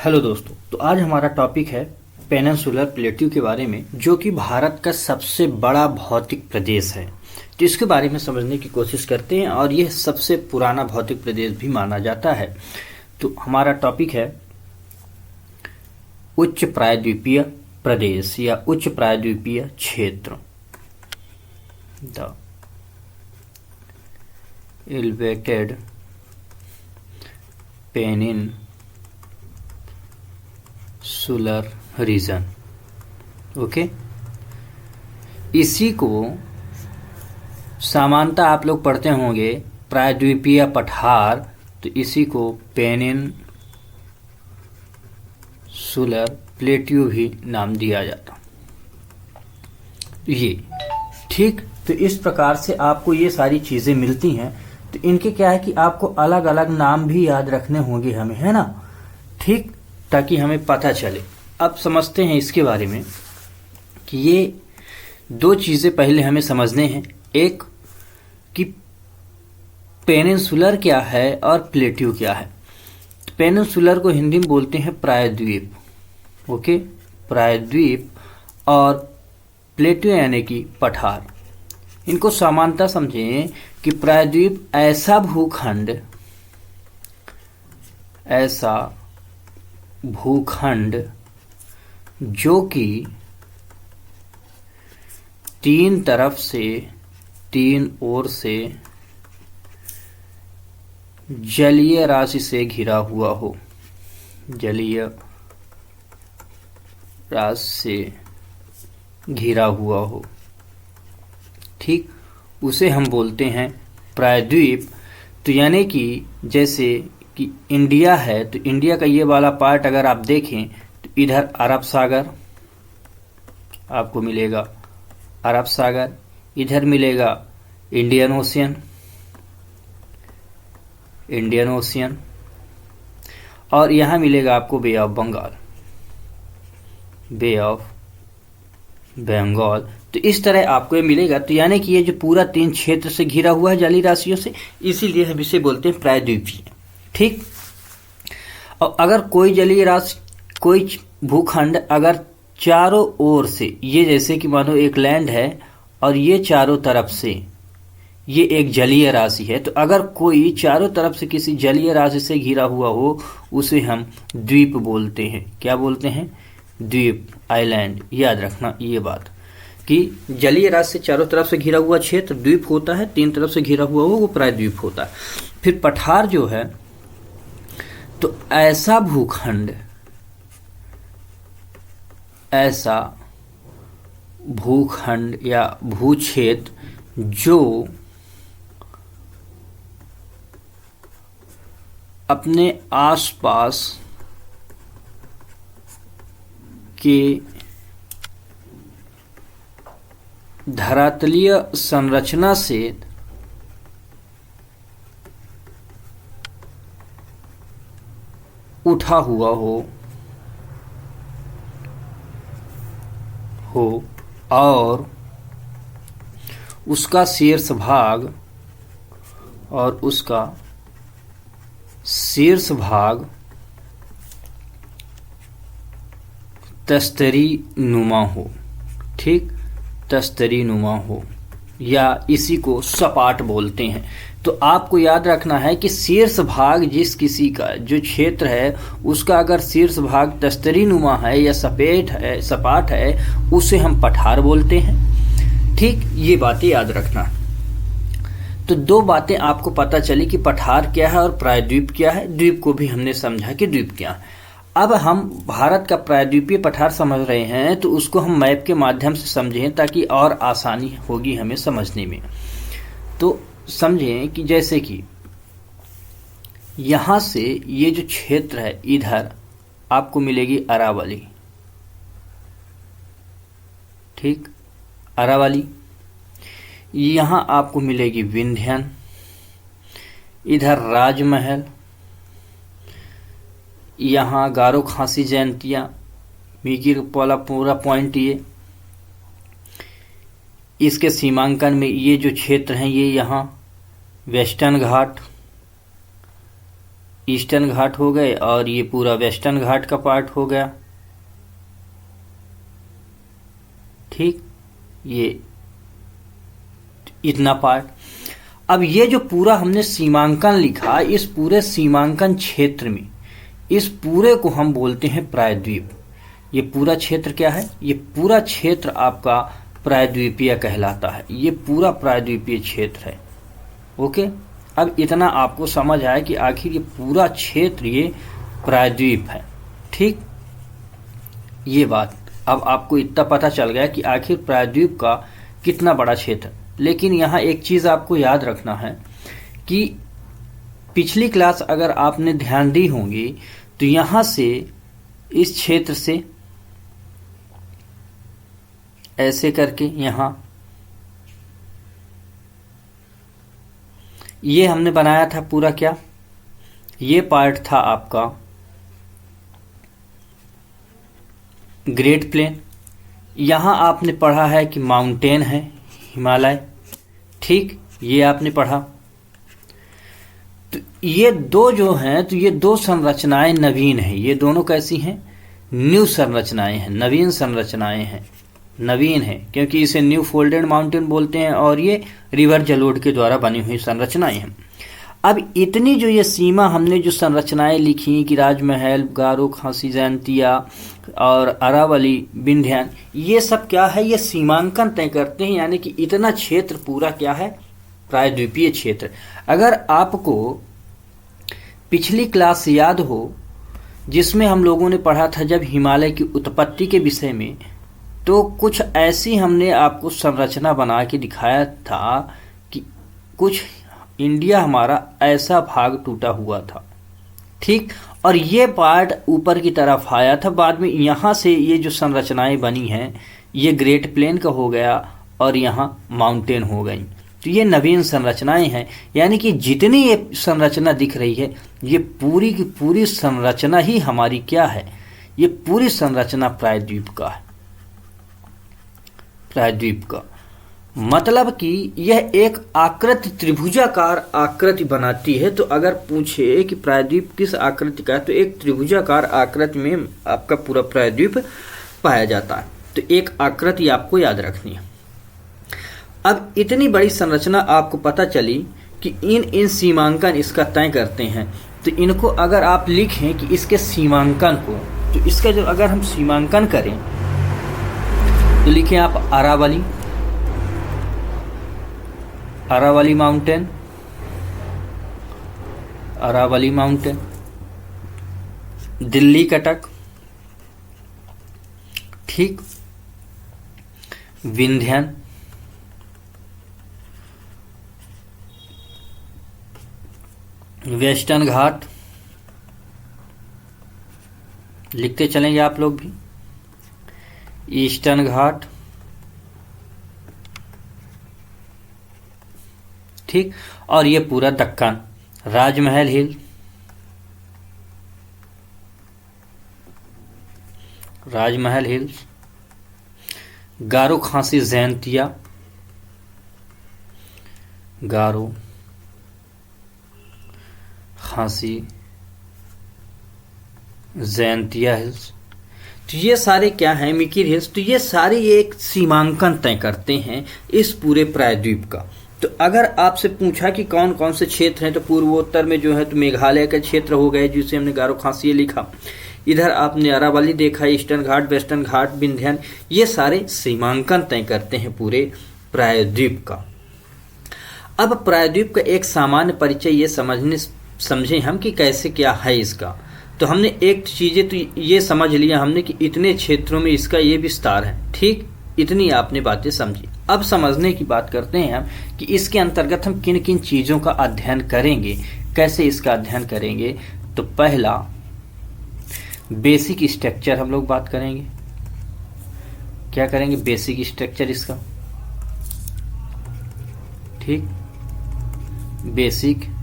Hello दोस्तों, तो आज हमारा टॉपिक है पेनिनसुलर प्लेट्यू के बारे में, जो कि भारत का सबसे बड़ा भौतिक प्रदेश है। तो इसके बारे में समझने की कोशिश करते हैं और यह सबसे पुराना भौतिक प्रदेश भी माना जाता है। तो हमारा टॉपिक है उच्च प्रायद्वीपीय प्रदेश या उच्च प्रायद्वीपीय क्षेत्र। The elevated peninsular reason. Okay, इसी को सामान्यतः आप लोग पढ़ते होंगे प्रायद्वीपीय पठार, तो इसी को पेनिनसुलर प्लेट्यू भी नाम दिया जाता। ये ठीक, तो इस प्रकार से आपको ये सारी चीजें मिलती हैं। तो इनके क्या है कि आपको अलग अलग नाम भी याद रखने होंगे हमें, है ना, ठीक, ताकि हमें पता चले। अब समझते हैं इसके बारे में कि ये दो चीजें पहले हमें समझने हैं। एक कि पेनिनसुलर क्या है और प्लेट्यू क्या है। तो पेनिनसुलर को हिंदी में बोलते हैं प्रायद्वीप। ओके, प्रायद्वीप, और प्लेट्यू यानी कि पठार। इनको समानता समझें कि प्रायद्वीप ऐसा भूखंड जो कि तीन ओर से जलीय राशि से घिरा हुआ हो, जलीय राशि से घिरा हुआ हो, ठीक, उसे हम बोलते हैं प्रायद्वीप। तो यानी कि जैसे कि इंडिया है, तो इंडिया का ये वाला पार्ट अगर आप देखें तो इधर अरब सागर आपको मिलेगा, अरब सागर, इधर मिलेगा इंडियन ओशियन, और यहां मिलेगा आपको बे ऑफ बंगाल। तो इस तरह आपको ये मिलेगा। तो यानी कि ये जो पूरा तीन क्षेत्र से घिरा हुआ है जलीय राशियों से, इसीलिए हम इसे बोलते हैं प्रायद्वीपीय, ठीक। और अगर कोई जलीय राशि, कोई भूखंड अगर चारों ओर से, ये जैसे कि मानो एक लैंड है और ये चारों तरफ से ये एक जलीय राशि है, तो अगर कोई चारों तरफ से किसी जलीय राशि से घिरा हुआ हो, उसे हम द्वीप बोलते हैं। क्या बोलते हैं? द्वीप, आइलैंड। याद रखना ये बात कि जलीय राशि से चारों तरफ से घिरा हुआ क्षेत्र द्वीप होता है, तीन तरफ से घिरा हुआ हो वो प्रायद्वीप होता है। फिर पठार जो है, तो ऐसा भूखंड या भूक्षेत्र जो अपने आसपास के धरातलीय संरचना से उठा हुआ हो और उसका शीर्ष भाग तस्तरी नुमा हो, ठीक, तस्तरी नुमा हो, या इसी को सपाट बोलते हैं। तो आपको याद रखना है कि शीर्ष भाग जिस किसी का जो क्षेत्र है, उसका अगर शीर्ष भाग तस्तरी नुमा है या सपाट है, उसे हम पठार बोलते हैं, ठीक। ये बातें याद रखना। तो दो बातें आपको पता चली कि पठार क्या है और प्रायद्वीप क्या है। द्वीप को भी हमने समझा कि द्वीप क्या है। अब हम भारत का प्रायद्वीपीय पठार समझ रहे हैं, तो उसको हम मैप के माध्यम से समझें ताकि और आसानी होगी हमें समझने में। तो समझें कि जैसे कि यहां से ये जो क्षेत्र है, इधर आपको मिलेगी अरावली, ठीक, अरावली। यहां आपको मिलेगी विंध्यन, इधर राजमहल, यहाँ गारो खासी जयंतिया, मिगिर वाला पूरा पॉइंट ये। इसके सीमांकन में ये जो क्षेत्र हैं, ये यहाँ वेस्टर्न घाट, ईस्टर्न घाट हो गए और ये पूरा वेस्टर्न घाट का पार्ट हो गया। ठीक, ये इतना पार्ट। अब ये जो पूरा हमने सीमांकन लिखा, इस पूरे सीमांकन क्षेत्र में इस पूरे को हम बोलते हैं प्रायद्वीप। ये पूरा क्षेत्र क्या है? ये पूरा क्षेत्र आपका प्रायद्वीपीय कहलाता है। ये पूरा प्रायद्वीपीय क्षेत्र है। ओके, अब इतना आपको समझ आया कि आखिर ये पूरा क्षेत्र ये प्रायद्वीप है। ठीक, ये बात अब आपको इतना पता चल गया कि आखिर प्रायद्वीप का कितना बड़ा क्षेत्र। लेकिन यहाँ एक चीज़ आपको याद रखना है कि पिछली क्लास अगर आपने ध्यान दी होंगी तो यहाँ से इस क्षेत्र से ऐसे करके यहाँ ये हमने बनाया था पूरा, क्या ये पार्ट था आपका ग्रेट प्लेन। यहाँ आपने पढ़ा है कि माउंटेन है, हिमालय। ठीक, ये आपने पढ़ा। तो ये दो जो हैं, तो ये दो संरचनाएं नवीन हैं। ये दोनों कैसी हैं? न्यू संरचनाएं हैं, नवीन संरचनाएं हैं। नवीन है क्योंकि इसे न्यू फोल्डेड माउंटेन बोलते हैं और ये रिवर जलोढ़ के द्वारा बनी हुई संरचनाएं हैं। अब इतनी जो ये सीमा हमने जो संरचनाएं लिखी कि राजमहल, गारो, खासी, जयंतिया और अरावली, विंध्यान, ये सब क्या है? ये सीमांकन तय करते हैं। यानी कि इतना क्षेत्र पूरा क्या है? प्रायद्वीपीय क्षेत्र। अगर आपको पिछली क्लास याद हो जिसमें हम लोगों ने पढ़ा था जब हिमालय की उत्पत्ति के विषय में, तो कुछ ऐसी हमने आपको संरचना बना के दिखाया था कि कुछ इंडिया हमारा ऐसा भाग टूटा हुआ था। ठीक, और ये पार्ट ऊपर की तरफ आया था। बाद में यहाँ से ये जो संरचनाएं बनी हैं, ये ग्रेट प्लेन का हो गया और यहाँ माउंटेन हो गई। तो ये नवीन संरचनाएं हैं। यानी कि जितनी ये संरचना दिख रही है, ये पूरी की पूरी संरचना ही हमारी क्या है? ये पूरी संरचना प्रायद्वीप का है। प्रायद्वीप का मतलब कि यह एक आकृति, त्रिभुजाकार आकृति बनाती है। तो अगर पूछे कि प्रायद्वीप किस आकृति का है, तो एक त्रिभुजाकार आकृति में आपका पूरा प्रायद्वीप पाया जाता है। तो एक आकृति आपको याद रखनी है। अब इतनी बड़ी संरचना आपको पता चली कि इन सीमांकन इसका तय करते हैं। तो इनको अगर आप लिखें कि इसके सीमांकन को, तो इसका जो अगर हम सीमांकन करें तो लिखें आप अरावली, अरावली माउंटेन, अरावली माउंटेन, दिल्ली कटक, ठीक, विंध्यान, वेस्टर्न घाट, लिखते चलेंगे आप लोग भी, ईस्टर्न घाट, ठीक, और ये पूरा दक्कन, राजमहल हिल, राजमहल हिल्स, गारो, खासी, जयंतिया, गारो, खासी, जयंतिया हिल्स। तो ये सारे क्या हैं? मिकिर हिल्स। तो ये सारे ये एक सीमांकन तय करते हैं इस पूरे प्रायद्वीप का। तो अगर आपसे पूछा कि कौन कौन से क्षेत्र हैं, तो पूर्वोत्तर में जो है तो मेघालय का क्षेत्र हो गए, जिसे हमने गारो खासी लिखा। इधर आपने अरावली देखा, ईस्टर्न घाट, वेस्टर्न घाट, विंध्यान, ये सारे सीमांकन तय करते हैं पूरे प्रायद्वीप का। अब प्रायद्वीप का एक सामान्य परिचय ये समझें हम कि कैसे क्या है इसका। तो हमने एक चीजें तो ये समझ लिया हमने कि इतने क्षेत्रों में इसका ये विस्तार है। ठीक, इतनी आपने बातें समझी। अब समझने की बात करते हैं हम कि इसके अंतर्गत हम किन किन चीजों का अध्ययन करेंगे, कैसे इसका अध्ययन करेंगे। तो पहला बेसिक स्ट्रक्चर हम लोग बात करेंगे। क्या करेंगे? बेसिक स्ट्रक्चर इसका। ठीक, बेसिक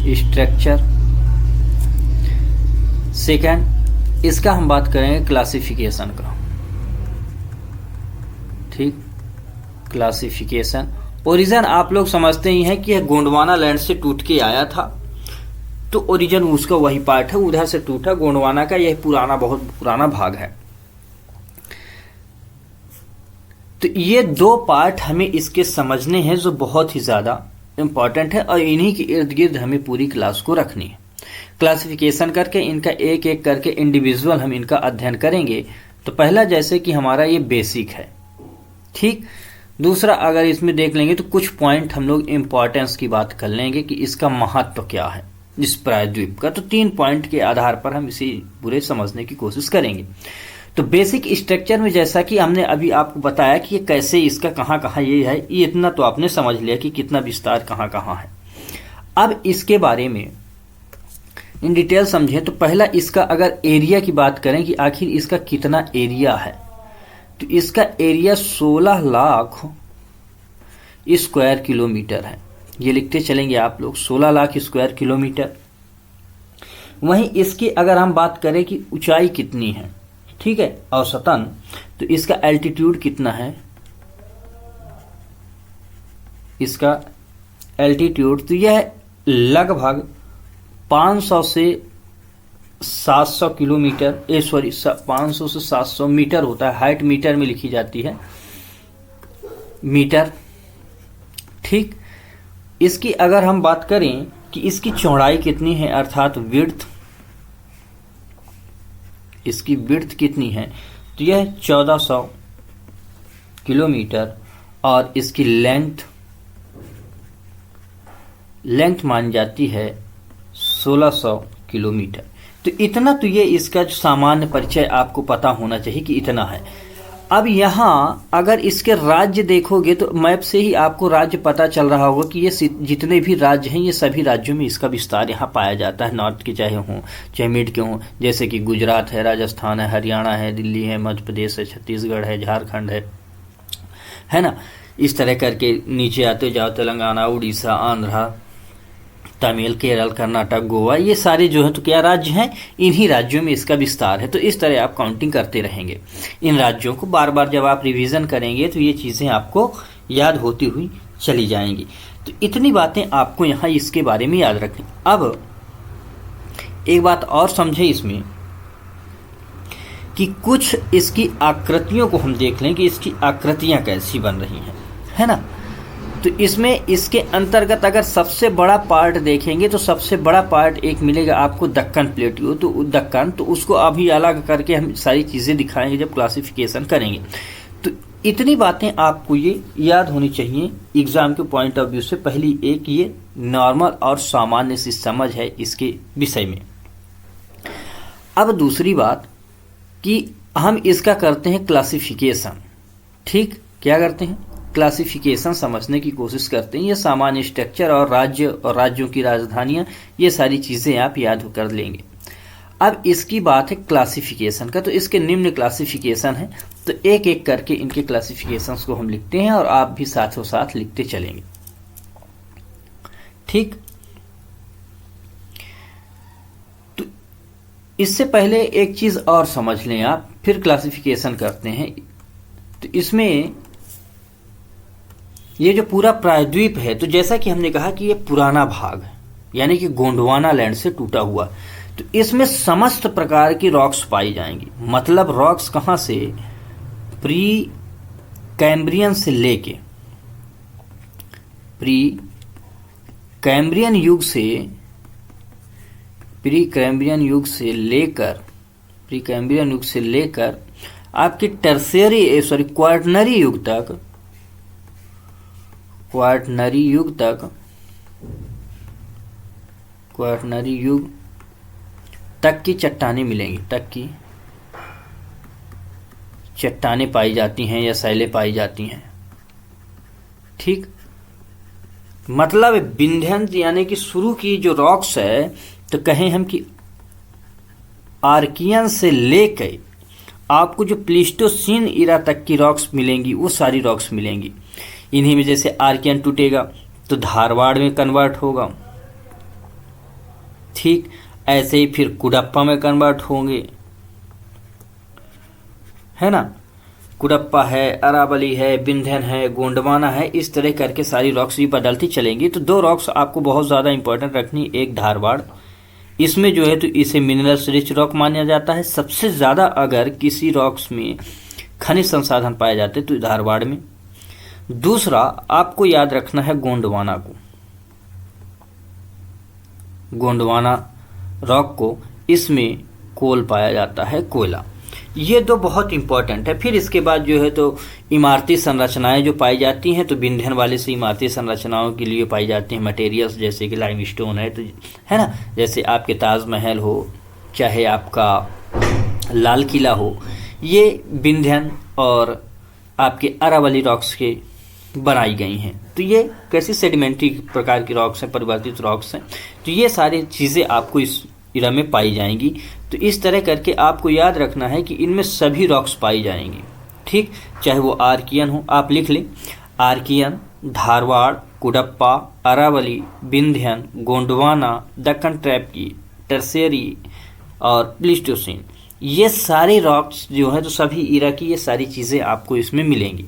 स्ट्रक्चर। सेकंड, इसका हम बात करेंगे क्लासिफिकेशन का। ठीक, क्लासिफिकेशन। ओरिजिन आप लोग समझते ही हैं कि यह गोंडवाना लैंड से टूट के आया था, तो ओरिजिन उसका वही पार्ट है, उधर से टूटा गोंडवाना का, यह पुराना, बहुत पुराना भाग है। तो ये दो पार्ट हमें इसके समझने हैं जो बहुत ही ज़्यादा इम्पॉर्टेंट है, और इन्हीं के इर्द गिर्द हमें पूरी क्लास को रखनी है। क्लासिफिकेशन करके इनका एक एक करके इंडिविजुअल हम इनका अध्ययन करेंगे। तो पहला जैसे कि हमारा ये बेसिक है, ठीक। दूसरा अगर इसमें देख लेंगे तो कुछ पॉइंट हम लोग इम्पोर्टेंस की बात कर लेंगे कि इसका महत्व क्या है इस प्रायद्वीप का। तो 3 पॉइंट के आधार पर हम इसे पूरे समझने की कोशिश करेंगे। तो बेसिक स्ट्रक्चर में जैसा कि हमने अभी आपको बताया कि ये कैसे, इसका कहाँ कहाँ ये है, ये इतना तो आपने समझ लिया कि कितना विस्तार कहाँ कहाँ है। अब इसके बारे में इन डिटेल समझें। तो पहला इसका अगर एरिया की बात करें कि आखिर इसका कितना एरिया है, तो इसका एरिया 16 लाख स्क्वायर किलोमीटर है। ये लिखते चलेंगे आप लोग, 16 लाख स्क्वायर किलोमीटर। वहीं इसकी अगर हम बात करें कि ऊंचाई कितनी है, ठीक है, औसतन, तो इसका एल्टीट्यूड कितना है, इसका एल्टीट्यूड तो यह लगभग 500 से 700 किलोमीटर, 500 से 700 मीटर होता है। हाइट मीटर में लिखी जाती है, मीटर, ठीक। इसकी अगर हम बात करें कि इसकी चौड़ाई कितनी है, अर्थात विड्थ, इसकी विड्थ कितनी है, तो यह 1400 किलोमीटर, और इसकी लेंथ मान जाती है 1600 किलोमीटर। तो इतना तो ये इसका जो सामान्य परिचय आपको पता होना चाहिए कि इतना है। अब यहाँ अगर इसके राज्य देखोगे तो मैप से ही आपको राज्य पता चल रहा होगा कि ये जितने भी राज्य हैं, ये सभी राज्यों में इसका विस्तार यहाँ पाया जाता है। नॉर्थ के चाहे हों चाहे मिड के हों, जैसे कि गुजरात है, राजस्थान है, हरियाणा है, दिल्ली है, मध्य प्रदेश है, छत्तीसगढ़ है, झारखंड है ना। इस तरह करके नीचे आते जाओ, तेलंगाना, उड़ीसा, आंध्रा, तमिल, केरल, कर्नाटक, गोवा, ये सारे जो है तो क्या राज्य हैं, इन्हीं राज्यों में इसका विस्तार है। तो इस तरह आप काउंटिंग करते रहेंगे इन राज्यों को। बार बार जब आप रिवीजन करेंगे तो ये चीज़ें आपको याद होती हुई चली जाएंगी। तो इतनी बातें आपको यहाँ इसके बारे में याद रखनी। अब एक बात और समझे इसमें कि कुछ इसकी आकृतियों को हम देख लें कि इसकी आकृतियाँ कैसी बन रही हैं, है ना। तो इसमें इसके अंतर्गत अगर सबसे बड़ा पार्ट देखेंगे तो सबसे बड़ा पार्ट एक मिलेगा आपको दक्कन प्लेट्यू। तो दक्कन, तो उसको अभी अलग करके हम सारी चीज़ें दिखाएंगे जब क्लासिफिकेशन करेंगे। तो इतनी बातें आपको ये याद होनी चाहिए एग्जाम के पॉइंट ऑफ व्यू से। पहली एक ये नॉर्मल और सामान्य सी समझ है इसके विषय में। अब दूसरी बात कि हम इसका करते हैं क्लासिफिकेशन, ठीक। क्या करते हैं, क्लासिफिकेशन समझने की कोशिश करते हैं। ये सामान्य स्ट्रक्चर और राज्य और राज्यों की राजधानियां, ये सारी चीज़ें आप याद कर लेंगे। अब इसकी बात है क्लासिफिकेशन का। तो इसके निम्न क्लासिफिकेशन है, तो एक एक करके इनके क्लासिफिकेशंस को हम लिखते हैं और आप भी साथों साथ लिखते चलेंगे, ठीक। तो इससे पहले एक चीज़ और समझ लें आप, फिर क्लासिफिकेशन करते हैं। तो इसमें ये जो पूरा प्रायद्वीप है, तो जैसा कि हमने कहा कि ये पुराना भाग है, यानी कि गोंडवाना लैंड से टूटा हुआ। तो इसमें समस्त प्रकार की रॉक्स पाई जाएंगी। मतलब रॉक्स कहाँ से, प्री कैम्ब्रियन से लेके, प्री कैम्ब्रियन युग से लेकर आपकी क्वार्टनरी युग तक की चट्टानें मिलेंगी, तक की चट्टानें पाई जाती हैं या शैलें पाई जाती हैं, ठीक। मतलब विंध्यन यानी कि शुरू की जो रॉक्स है, तो कहें हम कि आर्कियन से लेकर आपको जो प्लीस्टोसीन इरा तक की रॉक्स मिलेंगी, वो सारी रॉक्स मिलेंगी। इन्हीं में जैसे आर्कियन टूटेगा तो धारवाड़ में कन्वर्ट होगा, ठीक। ऐसे ही फिर कुडप्पा में कन्वर्ट होंगे, है ना। कुडप्पा है, अरावली है, विंध्यन है, गोंडवाना है, इस तरह करके सारी रॉक्स भी बदलती चलेंगी। तो 2 रॉक्स आपको बहुत ज़्यादा इंपॉर्टेंट रखनी, एक धारवाड़, इसमें जो है तो इसे मिनरल्स रिच रॉक माना जाता है। सबसे ज़्यादा अगर किसी रॉक्स में खनिज संसाधन पाए जाते तो धारवाड़ में। दूसरा आपको याद रखना है गोंडवाना को, गोंडवाना रॉक को, इसमें कोल पाया जाता है, कोयला। ये 2 बहुत इंपॉर्टेंट है। फिर इसके बाद जो है तो इमारती संरचनाएं जो पाई जाती हैं, तो विंध्यन वाले से इमारती संरचनाओं के लिए पाई जाती हैं मटेरियल्स, जैसे कि लाइमस्टोन है, तो है ना, जैसे आपके ताजमहल हो, चाहे आपका लाल किला हो, ये विंध्यन और आपके अरावली रॉक्स के बनाई गई हैं। तो ये कैसी सेडिमेंट्री प्रकार की रॉक्स हैं, परिवर्तित रॉक्स हैं। तो ये सारी चीज़ें आपको इस इरा में पाई जाएंगी। तो इस तरह करके आपको याद रखना है कि इनमें सभी रॉक्स पाई जाएंगी, ठीक, चाहे वो आर्कियन हो, आप लिख लें आर्कियन, धारवाड़, कुडप्पा, अरावली, विंध्यन, गोंडवाना, दक्कन ट्रैप की, टर्शियरी और प्लीस्टोसीन, ये सारे रॉक्स जो है तो सभी इरा की ये सारी चीज़ें आपको इसमें मिलेंगी।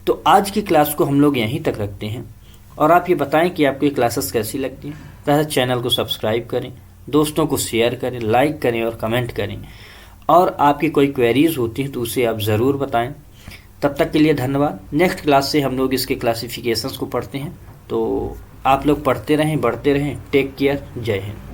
तो आज की क्लास को हम लोग यहीं तक रखते हैं और आप ये बताएं कि आपको ये क्लासेस कैसी लगती हैं। तो चैनल को सब्सक्राइब करें, दोस्तों को शेयर करें, लाइक करें और कमेंट करें। और आपकी कोई क्वेरीज होती हैं तो उसे आप ज़रूर बताएं। तब तक के लिए धन्यवाद। नेक्स्ट क्लास से हम लोग इसके क्लासिफिकेशंस को पढ़ते हैं। तो आप लोग पढ़ते रहें, बढ़ते रहें। टेक केयर, जय हिंद।